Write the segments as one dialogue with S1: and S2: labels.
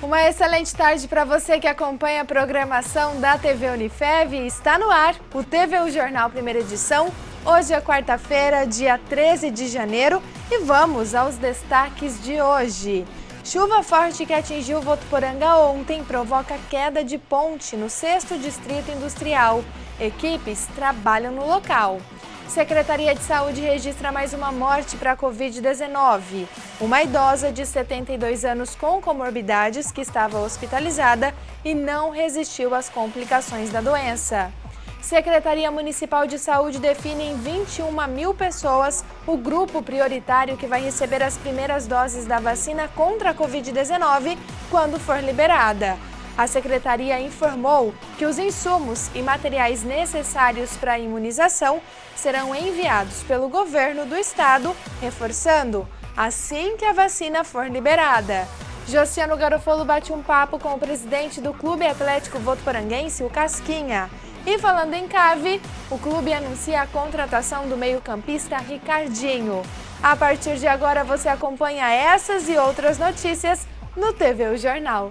S1: Uma excelente tarde para você que acompanha a programação da TV Unifev. Está no ar o TVU Jornal Primeira Edição. Hoje é quarta-feira, dia 13 de janeiro, e vamos aos destaques de hoje. Chuva forte que atingiu Votuporanga ontem provoca queda de ponte no 6º Distrito Industrial. Equipes trabalham no local. Secretaria de Saúde registra mais uma morte para a Covid-19. Uma idosa de 72 anos com comorbidades que estava hospitalizada e não resistiu às complicações da doença. Secretaria Municipal de Saúde define em 21 mil pessoas o grupo prioritário que vai receber as primeiras doses da vacina contra a Covid-19 quando for liberada. A Secretaria informou que os insumos e materiais necessários para a imunização serão enviados pelo governo do estado, reforçando, assim que a vacina for liberada. Josiano Garofolo bate um papo com o presidente do Clube Atlético Votuporanguense, o Casquinha. E falando em CAV, o clube anuncia a contratação do meio-campista Ricardinho. A partir de agora você acompanha essas e outras notícias no TVU Jornal.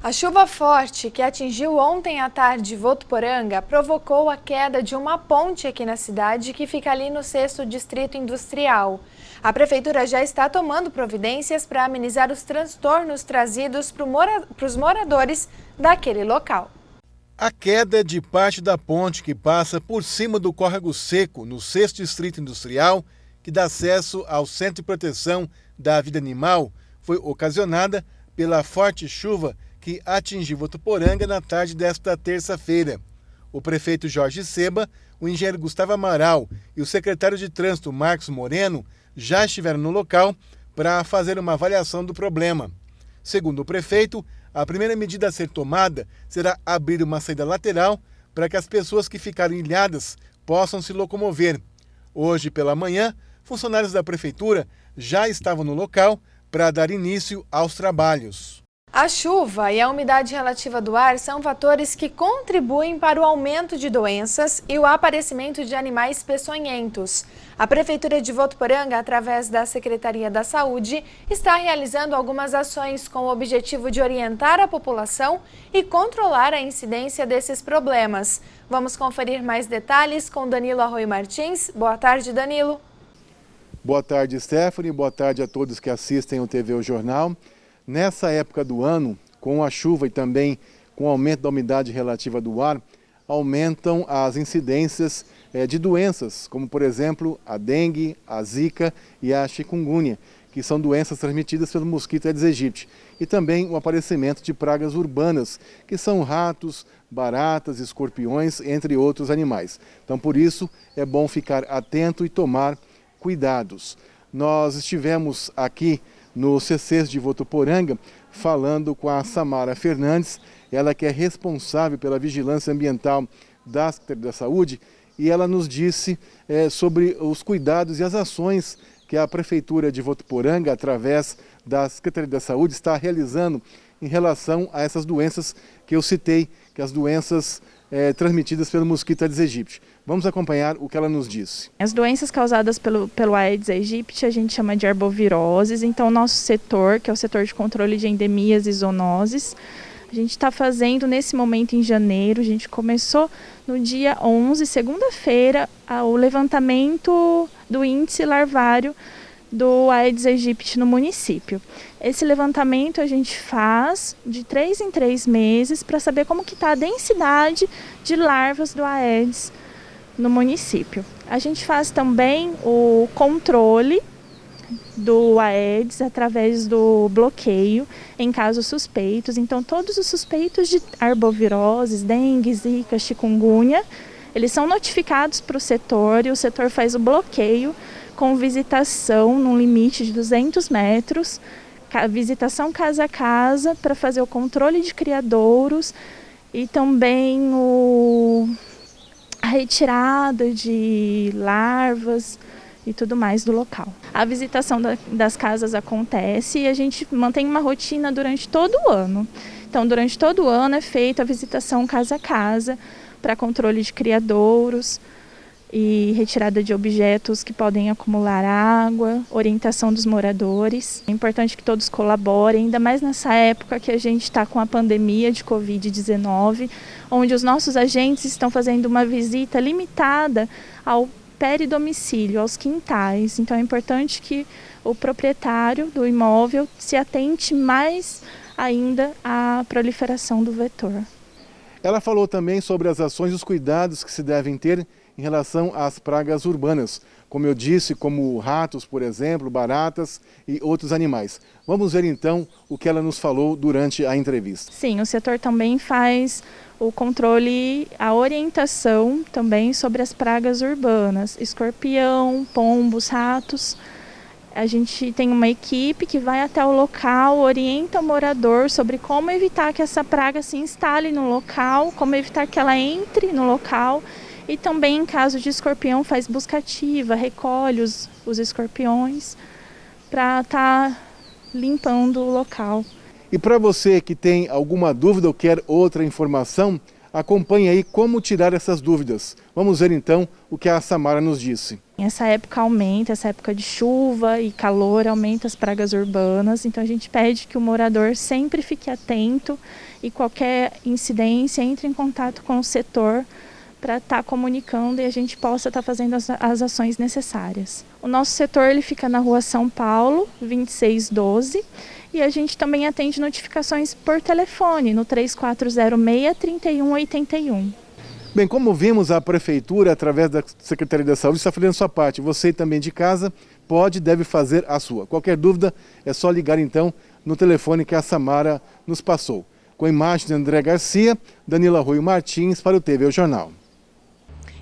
S1: A chuva forte que atingiu ontem à tarde Votuporanga provocou a queda de uma ponte aqui na cidade que fica ali no 6º Distrito Industrial. A Prefeitura já está tomando providências para amenizar os transtornos trazidos para os moradores daquele local.
S2: A queda de parte da ponte que passa por cima do córrego seco no 6º Distrito Industrial, que dá acesso ao Centro de Proteção da Vida Animal, foi ocasionada pela forte chuva que atingiu Votuporanga na tarde desta terça-feira. O prefeito Jorge Seba, o engenheiro Gustavo Amaral e o secretário de Trânsito Marcos Moreno já estiveram no local para fazer uma avaliação do problema. Segundo o prefeito, a primeira medida a ser tomada será abrir uma saída lateral para que as pessoas que ficaram ilhadas possam se locomover. Hoje pela manhã, funcionários da prefeitura já estavam no local para dar início aos trabalhos.
S1: A chuva e a umidade relativa do ar são fatores que contribuem para o aumento de doenças e o aparecimento de animais peçonhentos. A Prefeitura de Votuporanga, através da Secretaria da Saúde, está realizando algumas ações com o objetivo de orientar a população e controlar a incidência desses problemas. Vamos conferir mais detalhes com Danilo Arroio Martins. Boa tarde, Danilo.
S2: Boa tarde, Stephanie. Boa tarde a todos que assistem ao TVU Jornal. Nessa época do ano, com a chuva e também com o aumento da umidade relativa do ar, aumentam as incidências de doenças, como por exemplo a dengue, a zika e a chikungunya, que são doenças transmitidas pelo mosquito Aedes aegypti. E também o aparecimento de pragas urbanas, que são ratos, baratas, escorpiões, entre outros animais. Então por isso é bom ficar atento e tomar cuidados. Nós estivemos aqui no CCs de Votuporanga, falando com a Samara Fernandes, ela que é responsável pela vigilância ambiental da Secretaria da Saúde, e ela nos disse sobre os cuidados e as ações que a Prefeitura de Votuporanga, através da Secretaria da Saúde, está realizando em relação a essas doenças que eu citei, que as doenças transmitidas pelo mosquito Aedes aegypti. Vamos acompanhar o que ela nos disse.
S3: As doenças causadas pelo Aedes aegypti a gente chama de arboviroses, então o nosso setor, que é o setor de controle de endemias e zoonoses, a gente está fazendo nesse momento em janeiro, a gente começou no dia 11, segunda-feira, o levantamento do índice larvário do Aedes aegypti no município. Esse levantamento a gente faz de 3 em 3 meses para saber como que está a densidade de larvas do Aedes no município. A gente faz também o controle do Aedes através do bloqueio em casos suspeitos. Então todos os suspeitos de arboviroses, dengue, zika, chikungunya, eles são notificados para o setor e o setor faz o bloqueio com visitação num limite de 200 metros, visitação casa a casa para fazer o controle de criadouros e também retirada de larvas e tudo mais do local. A visitação das casas acontece e a gente mantém uma rotina durante todo o ano. Então, durante todo o ano é feita a visitação casa a casa para controle de criadouros e retirada de objetos que podem acumular água, orientação dos moradores. É importante que todos colaborem, ainda mais nessa época que a gente está com a pandemia de Covid-19, onde os nossos agentes estão fazendo uma visita limitada ao peridomicílio, aos quintais. Então é importante que o proprietário do imóvel se atente mais ainda à proliferação do vetor.
S2: Ela falou também sobre as ações e os cuidados que se devem ter em relação às pragas urbanas, como eu disse, como ratos, por exemplo, baratas e outros animais. Vamos ver então o que ela nos falou durante a entrevista.
S3: Sim, o setor também faz o controle, a orientação também sobre as pragas urbanas, escorpião, pombos, ratos. A gente tem uma equipe que vai até o local, orienta o morador sobre como evitar que essa praga se instale no local, como evitar que ela entre no local. E também, em caso de escorpião, faz busca ativa, recolhe os escorpiões para estar limpando o local.
S2: E para você que tem alguma dúvida ou quer outra informação, acompanhe aí como tirar essas dúvidas. Vamos ver então o que a Samara nos disse.
S3: Essa época aumenta, essa época de chuva e calor aumenta as pragas urbanas, então a gente pede que o morador sempre fique atento e qualquer incidência entre em contato com o setor para estar comunicando e a gente possa estar fazendo as ações necessárias. O nosso setor ele fica na rua São Paulo, 2612, e a gente também atende notificações por telefone no 3406-3181.
S2: Bem, como vimos, a Prefeitura, através da Secretaria da Saúde, está fazendo a sua parte. Você também de casa pode e deve fazer a sua. Qualquer dúvida é só ligar então no telefone que a Samara nos passou. Com a imagem de André Garcia, Danila Rui Martins para o TV Jornal.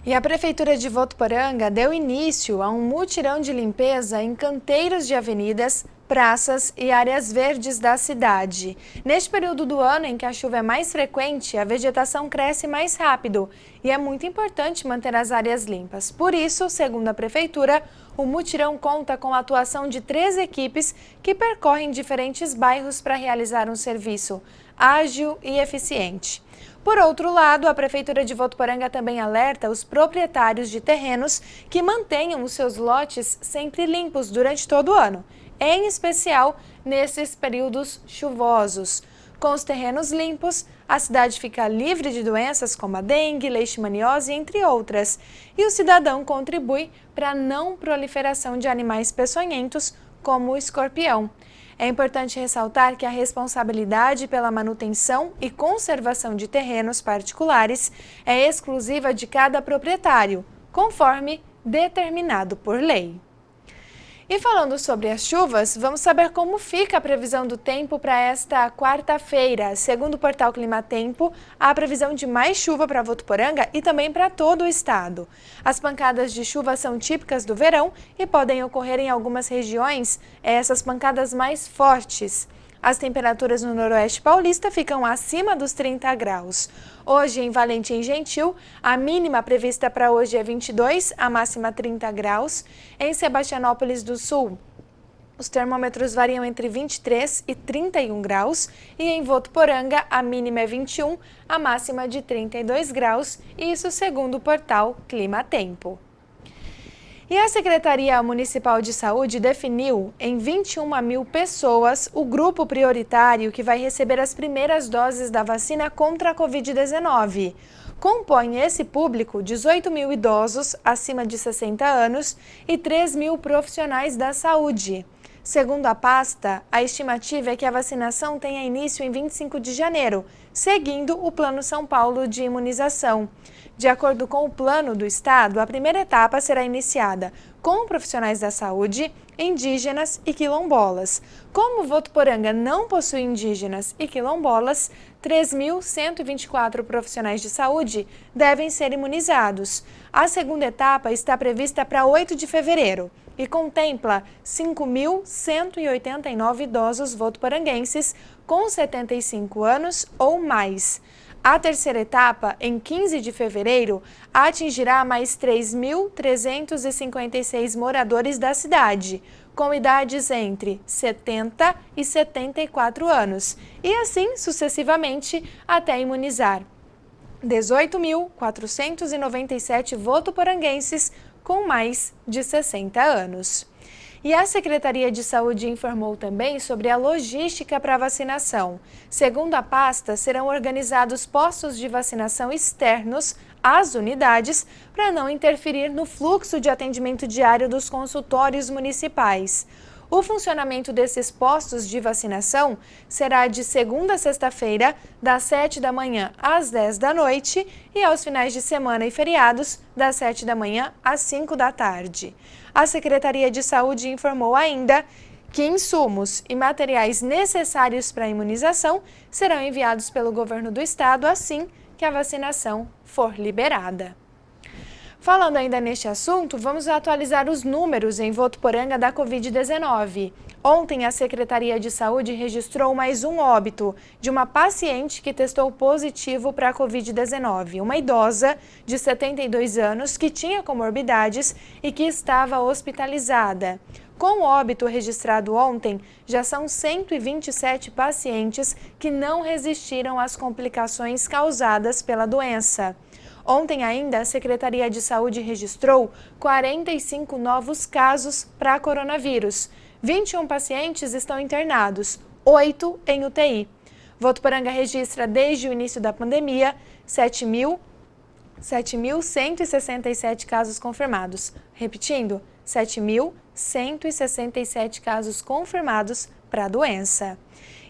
S1: E a Prefeitura de Votuporanga deu início a um mutirão de limpeza em canteiros de avenidas, praças e áreas verdes da cidade. Neste período do ano em que a chuva é mais frequente, a vegetação cresce mais rápido e é muito importante manter as áreas limpas. Por isso, segundo a Prefeitura, o mutirão conta com a atuação de 3 equipes que percorrem diferentes bairros para realizar um serviço ágil e eficiente. Por outro lado, a Prefeitura de Votuporanga também alerta os proprietários de terrenos que mantenham os seus lotes sempre limpos durante todo o ano, em especial nesses períodos chuvosos. Com os terrenos limpos, a cidade fica livre de doenças como a dengue, leishmaniose, entre outras, e o cidadão contribui para a não proliferação de animais peçonhentos, como o escorpião. É importante ressaltar que a responsabilidade pela manutenção e conservação de terrenos particulares é exclusiva de cada proprietário, conforme determinado por lei. E falando sobre as chuvas, vamos saber como fica a previsão do tempo para esta quarta-feira. Segundo o portal Climatempo, há previsão de mais chuva para Votuporanga e também para todo o estado. As pancadas de chuva são típicas do verão e podem ocorrer em algumas regiões, essas pancadas mais fortes. As temperaturas no noroeste paulista ficam acima dos 30 graus. Hoje, em Valentim Gentil, a mínima prevista para hoje é 22, a máxima 30 graus. Em Sebastianópolis do Sul, os termômetros variam entre 23 e 31 graus. E em Votuporanga, a mínima é 21, a máxima de 32 graus. Isso segundo o portal Climatempo. E a Secretaria Municipal de Saúde definiu em 21 mil pessoas o grupo prioritário que vai receber as primeiras doses da vacina contra a Covid-19. Compõe esse público 18 mil idosos acima de 60 anos e 3 mil profissionais da saúde. Segundo a pasta, a estimativa é que a vacinação tenha início em 25 de janeiro, seguindo o Plano São Paulo de imunização. De acordo com o plano do Estado, a primeira etapa será iniciada com profissionais da saúde, indígenas e quilombolas. Como Votuporanga não possui indígenas e quilombolas, 3.124 profissionais de saúde devem ser imunizados. A segunda etapa está prevista para 8 de fevereiro e contempla 5.189 idosos votuporanguenses com 75 anos ou mais. A terceira etapa, em 15 de fevereiro, atingirá mais 3.356 moradores da cidade, com idades entre 70 e 74 anos, e assim sucessivamente até imunizar 18.497 votuporanguenses com mais de 60 anos. E a Secretaria de Saúde informou também sobre a logística para a vacinação. Segundo a pasta, serão organizados postos de vacinação externos às unidades para não interferir no fluxo de atendimento diário dos consultórios municipais. O funcionamento desses postos de vacinação será de segunda a sexta-feira, das 7 da manhã às 10 da noite e aos finais de semana e feriados, das 7 da manhã às 5 da tarde. A Secretaria de Saúde informou ainda que insumos e materiais necessários para a imunização serão enviados pelo governo do estado assim que a vacinação for liberada. Falando ainda neste assunto, vamos atualizar os números em Votuporanga da Covid-19. Ontem, a Secretaria de Saúde registrou mais um óbito de uma paciente que testou positivo para a Covid-19, uma idosa de 72 anos que tinha comorbidades e que estava hospitalizada. Com o óbito registrado ontem, já são 127 pacientes que não resistiram às complicações causadas pela doença. Ontem ainda, a Secretaria de Saúde registrou 45 novos casos para coronavírus. 21 pacientes estão internados, 8 em UTI. Votuporanga registra desde o início da pandemia 7.167 casos confirmados. Repetindo, 7.167 casos confirmados para a doença.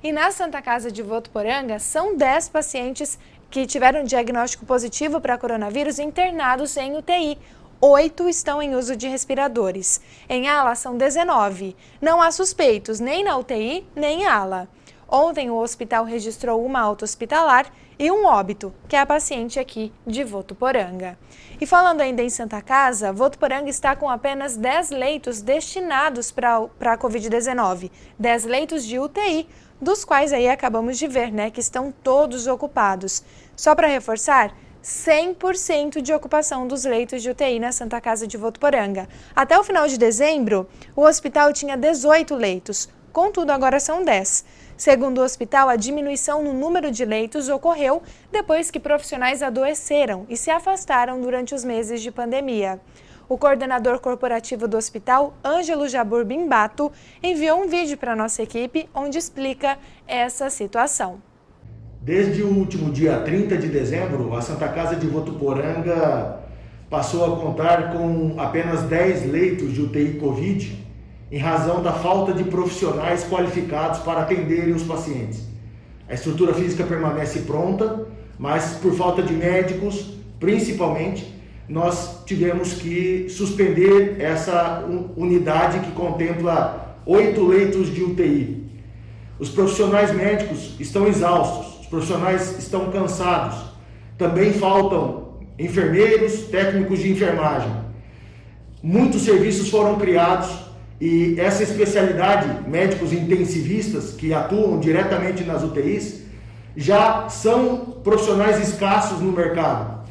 S1: E na Santa Casa de Votuporanga, são 10 pacientes que tiveram diagnóstico positivo para coronavírus internados em UTI. 8 estão em uso de respiradores. Em ala são 19. Não há suspeitos nem na UTI, nem em ala. Ontem o hospital registrou uma alta hospitalar e um óbito, que é a paciente aqui de Votuporanga. E falando ainda em Santa Casa, Votuporanga está com apenas 10 leitos destinados para a Covid-19. 10 leitos de UTI, dos quais aí acabamos de ver, que estão todos ocupados. Só para reforçar, 100% de ocupação dos leitos de UTI na Santa Casa de Votuporanga. Até o final de dezembro, o hospital tinha 18 leitos, contudo agora são 10. Segundo o hospital, a diminuição no número de leitos ocorreu depois que profissionais adoeceram e se afastaram durante os meses de pandemia. O coordenador corporativo do hospital, Ângelo Jabur Bimbato, enviou um vídeo para a nossa equipe onde explica essa situação.
S4: Desde o último dia 30 de dezembro, a Santa Casa de Votuporanga passou a contar com apenas 10 leitos de UTI Covid, em razão da falta de profissionais qualificados para atenderem os pacientes. A estrutura física permanece pronta, mas por falta de médicos, principalmente, nós tivemos que suspender essa unidade que contempla 8 leitos de UTI. Os profissionais médicos estão exaustos, os profissionais estão cansados. Também faltam enfermeiros, técnicos de enfermagem. Muitos serviços foram criados e essa especialidade, médicos intensivistas que atuam diretamente nas UTIs, já são profissionais escassos no mercado.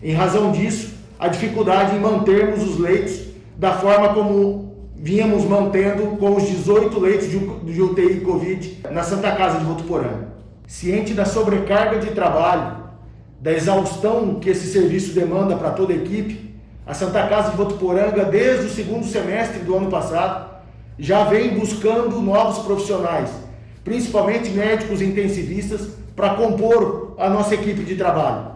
S4: Em razão disso, a dificuldade em mantermos os leitos da forma como vínhamos mantendo com os 18 leitos de UTI Covid na Santa Casa de Votuporanga. Ciente da sobrecarga de trabalho, da exaustão que esse serviço demanda para toda a equipe, a Santa Casa de Votuporanga, desde o segundo semestre do ano passado, já vem buscando novos profissionais, principalmente médicos intensivistas, para compor a nossa equipe de trabalho.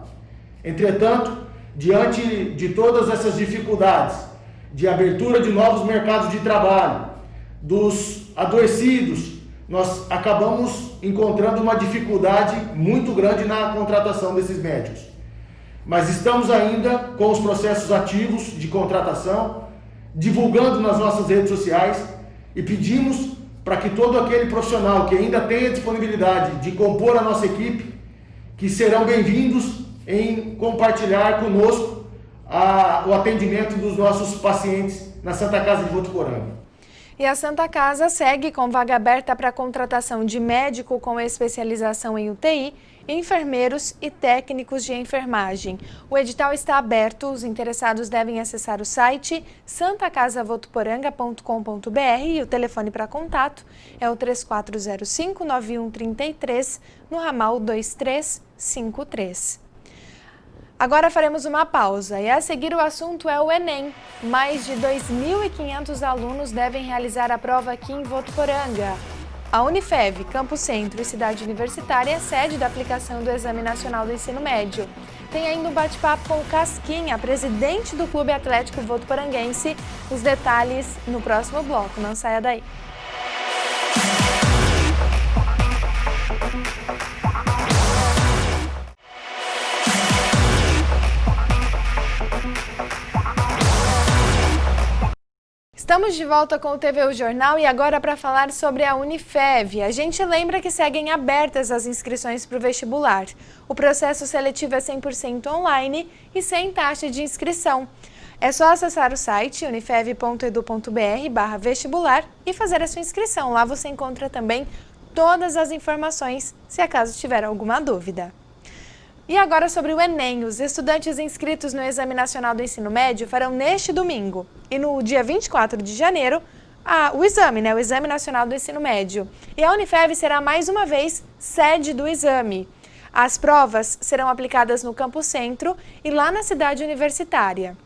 S4: Entretanto, diante de todas essas dificuldades, de abertura de novos mercados de trabalho, dos adoecidos, nós acabamos encontrando uma dificuldade muito grande na contratação desses médicos. Mas estamos ainda com os processos ativos de contratação, divulgando nas nossas redes sociais e pedimos para que todo aquele profissional que ainda tenha disponibilidade de compor a nossa equipe, que serão bem-vindos em compartilhar conosco o atendimento dos nossos pacientes na Santa Casa de Votuporanga.
S1: E a Santa Casa segue com vaga aberta para a contratação de médico com especialização em UTI enfermeiros e técnicos de enfermagem. O edital está aberto, os interessados devem acessar o site santacasavotuporanga.com.br e o telefone para contato é o 3405-9133 no ramal 2353. Agora faremos uma pausa e a seguir o assunto é o Enem. Mais de 2.500 alunos devem realizar a prova aqui em Votuporanga. A Unifev, Campo Centro e Cidade Universitária é sede da aplicação do Exame Nacional do Ensino Médio. Tem ainda um bate-papo com o Casquinha, presidente do Clube Atlético Votuporanguense. Os detalhes no próximo bloco, não saia daí. Estamos de volta com o TVU Jornal e agora para falar sobre a Unifev. A gente lembra que seguem abertas as inscrições para o vestibular. O processo seletivo é 100% online e sem taxa de inscrição. É só acessar o site unifev.edu.br/vestibular e fazer a sua inscrição. Lá você encontra também todas as informações, se acaso tiver alguma dúvida. E agora sobre o Enem. Os estudantes inscritos no Exame Nacional do Ensino Médio farão neste domingo e no dia 24 de janeiro o Exame Nacional do Ensino Médio. E a Unifev será mais uma vez sede do exame. As provas serão aplicadas no Campo Centro e lá na Cidade Universitária.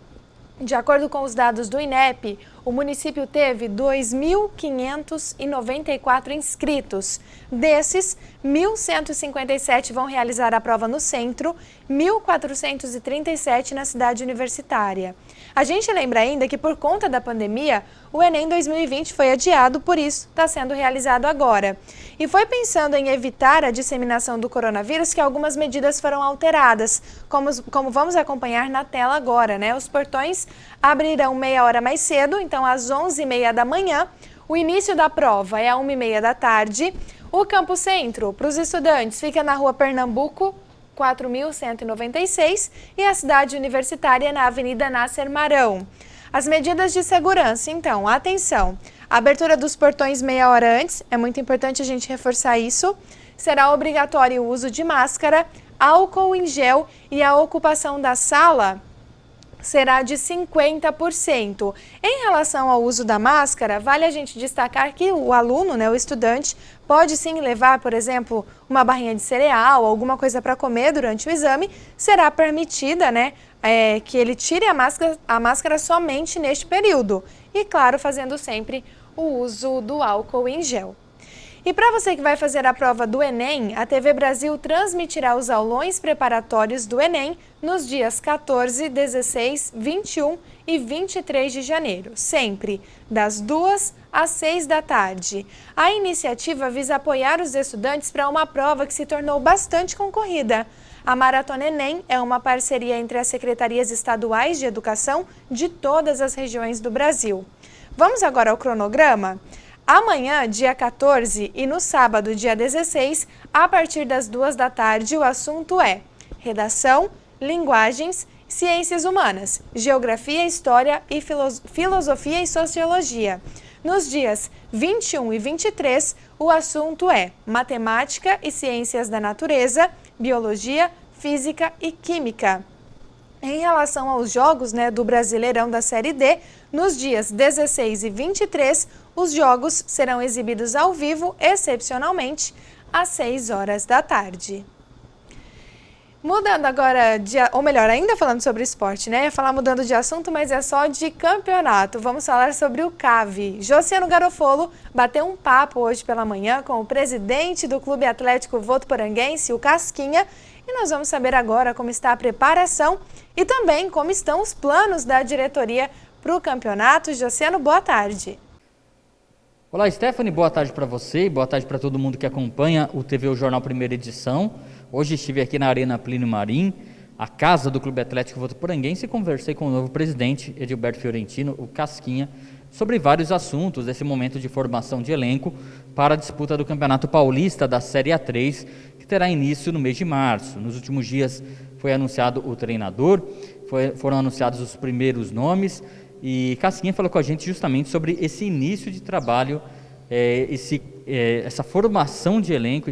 S1: De acordo com os dados do INEP, o município teve 2.594 inscritos. Desses, 1.157 vão realizar a prova no centro, 1.437 na cidade universitária. A gente lembra ainda que, por conta da pandemia, o Enem 2020 foi adiado, por isso está sendo realizado agora. E foi pensando em evitar a disseminação do coronavírus que algumas medidas foram alteradas, como vamos acompanhar na tela agora, né? Os portões abrirão meia hora mais cedo, então às 11h30 da manhã. O início da prova é às 1h30 da tarde. O Campo Centro, para os estudantes, fica na Rua Pernambuco, 4.196, e a Cidade Universitária na Avenida Nasser Marão. As medidas de segurança, então, atenção, a abertura dos portões meia hora antes, é muito importante a gente reforçar isso, será obrigatório o uso de máscara, álcool em gel e a ocupação da sala será de 50%. Em relação ao uso da máscara, vale a gente destacar que o aluno, o estudante, pode sim levar, por exemplo, uma barrinha de cereal, alguma coisa para comer durante o exame, será permitida, que ele tire a máscara somente neste período. E, claro, fazendo sempre o uso do álcool em gel. E para você que vai fazer a prova do Enem, a TV Brasil transmitirá os aulões preparatórios do Enem nos dias 14, 16, 21 e 23 de janeiro, sempre das 2 às 6 da tarde. A iniciativa visa apoiar os estudantes para uma prova que se tornou bastante concorrida. A Maratona Enem é uma parceria entre as secretarias estaduais de educação de todas as regiões do Brasil. Vamos agora ao cronograma? Amanhã, dia 14, e no sábado, dia 16, a partir das 2 da tarde, o assunto é Redação, Linguagens, Ciências Humanas, Geografia, História e Filosofia e Sociologia. Nos dias 21 e 23, o assunto é Matemática e Ciências da Natureza, Biologia, Física e Química. Em relação aos jogos do Brasileirão da Série D, nos dias 16 e 23, os jogos serão exibidos ao vivo, excepcionalmente, às 6 horas da tarde. Mudando agora, ainda falando sobre esporte, Ia falar mudando de assunto, mas é só de campeonato. Vamos falar sobre o CAV. Josiano Garofolo bateu um papo hoje pela manhã com o presidente do Clube Atlético Votuporanguense, o Casquinha, e nós vamos saber agora como está a preparação e também como estão os planos da diretoria para o campeonato. Josiano, boa tarde.
S5: Olá, Stephanie, boa tarde para você e boa tarde para todo mundo que acompanha o TVU Jornal Primeira Edição. Hoje estive aqui na Arena Plínio Marim, a casa do Clube Atlético Votuporanguense, e conversei com o novo presidente, Edilberto Fiorentino, o Casquinha, sobre vários assuntos desse momento de formação de elenco para a disputa do Campeonato Paulista da Série A3, que terá início no mês de março. Nos últimos dias foi anunciado o treinador, foram anunciados os primeiros nomes, e Casquinha falou com a gente justamente sobre esse início de trabalho, essa formação de elenco,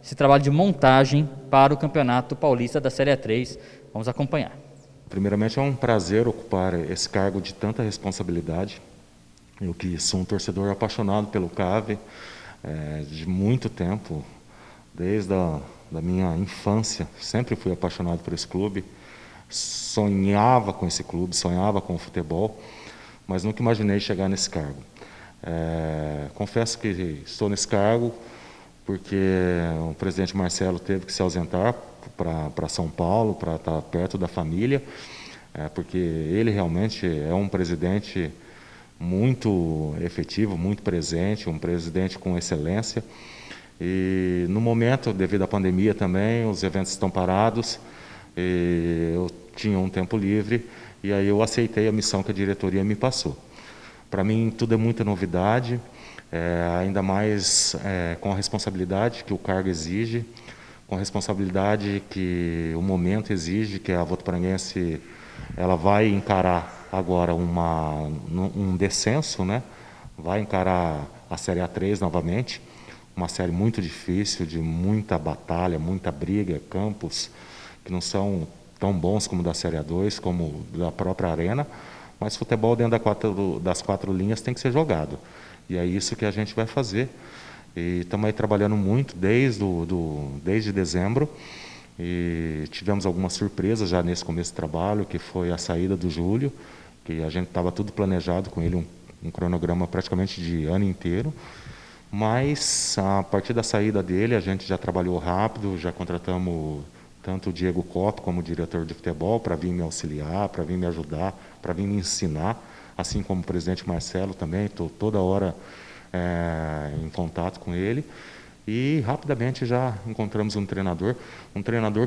S5: esse trabalho de montagem para o Campeonato Paulista da Série A3. Vamos acompanhar.
S6: Primeiramente, é um prazer ocupar esse cargo de tanta responsabilidade. Eu que sou um torcedor apaixonado pelo CAV de muito tempo, desde da minha infância, sempre fui apaixonado por esse clube, sonhava com esse clube, sonhava com o futebol, mas nunca imaginei chegar nesse cargo. Confesso que estou nesse cargo porque o presidente Marcelo teve que se ausentar para São Paulo, para estar perto da família, porque ele realmente é um presidente muito efetivo, muito presente, um presidente com excelência. E no momento, devido à pandemia também, os eventos estão parados, e eu tinha um tempo livre, e aí eu aceitei a missão que a diretoria me passou. Para mim, tudo é muita novidade, ainda mais com a responsabilidade que o cargo exige, com a responsabilidade que o momento exige, que a Votuporanguense ela vai encarar agora um descenso, né? Vai encarar a Série A3 novamente, uma série muito difícil, de muita batalha, muita briga, campos que não são tão bons como da Série A2, como da própria Arena, mas futebol dentro das quatro linhas tem que ser jogado. E é isso que a gente vai fazer. E estamos aí trabalhando muito desde dezembro, e tivemos algumas surpresas já nesse começo de trabalho, que foi a saída do Júlio, que a gente estava tudo planejado com ele, um cronograma praticamente de ano inteiro, mas a partir da saída dele a gente já trabalhou rápido, já contratamos tanto o Diego Cop como o diretor de futebol para vir me auxiliar, para vir me ajudar, para vir me ensinar, assim como o presidente Marcelo também, estou toda hora em contato com ele. E rapidamente já encontramos um treinador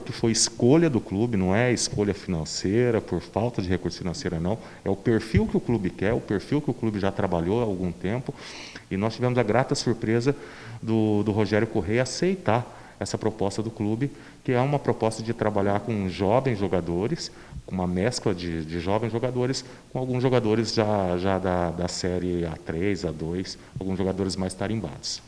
S6: que foi escolha do clube, não é escolha financeira, por falta de recurso financeiro não, é o perfil que o clube quer, o perfil que o clube já trabalhou há algum tempo, e nós tivemos a grata surpresa do Rogério Correia aceitar essa proposta do clube, que é uma proposta de trabalhar com jovens jogadores, com uma mescla de jovens jogadores, com alguns jogadores já da série A3, A2, alguns jogadores mais tarimbados.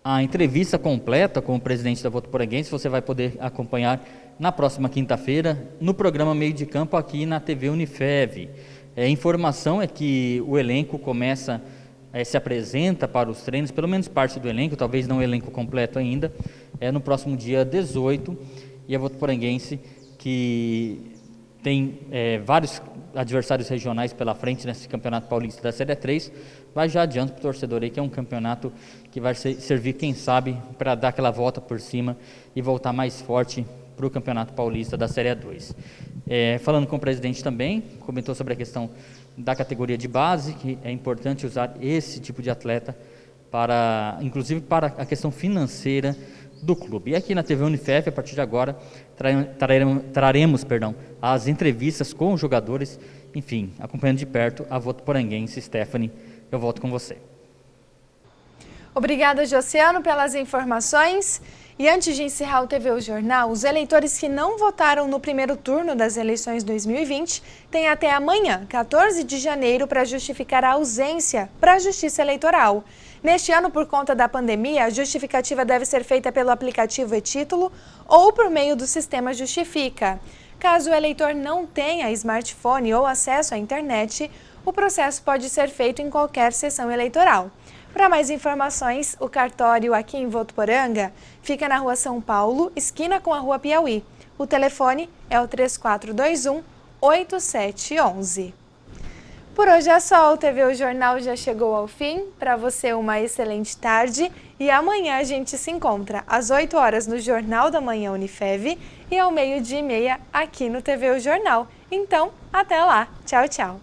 S5: A entrevista completa com o presidente da Votuporanguense você vai poder acompanhar na próxima quinta-feira no programa Meio de Campo aqui na TV Unifev. A informação é que o elenco se apresenta para os treinos, pelo menos parte do elenco, talvez não o elenco completo ainda, no próximo dia 18, e a Votuporanguense, que tem vários adversários regionais pela frente nesse Campeonato Paulista da Série A3, vai já adiante para o torcedor aí, que é um campeonato que vai servir, quem sabe, para dar aquela volta por cima e voltar mais forte para o Campeonato Paulista da Série A2. Falando com o presidente também, comentou sobre a questão da categoria de base, que é importante usar esse tipo de atleta, inclusive para a questão financeira do clube. E aqui na TV Unifev, a partir de agora, traremos as entrevistas com os jogadores, enfim, acompanhando de perto a Votuporanguense. Stephanie, eu volto com você.
S1: Obrigada, Josiano, pelas informações. E antes de encerrar o TV O Jornal, os eleitores que não votaram no primeiro turno das eleições 2020 têm até amanhã, 14 de janeiro, para justificar a ausência para a Justiça Eleitoral. Neste ano, por conta da pandemia, a justificativa deve ser feita pelo aplicativo e-Título ou por meio do sistema Justifica. Caso o eleitor não tenha smartphone ou acesso à internet, o processo pode ser feito em qualquer sessão eleitoral. Para mais informações, o cartório aqui em Votuporanga fica na Rua São Paulo, esquina com a Rua Piauí. O telefone é o 3421-8711. Por hoje é só, o TV O Jornal já chegou ao fim. Para você, uma excelente tarde. E amanhã a gente se encontra às 8 horas no Jornal da Manhã Unifev e ao 12:30 aqui no TV O Jornal. Então, até lá. Tchau, tchau.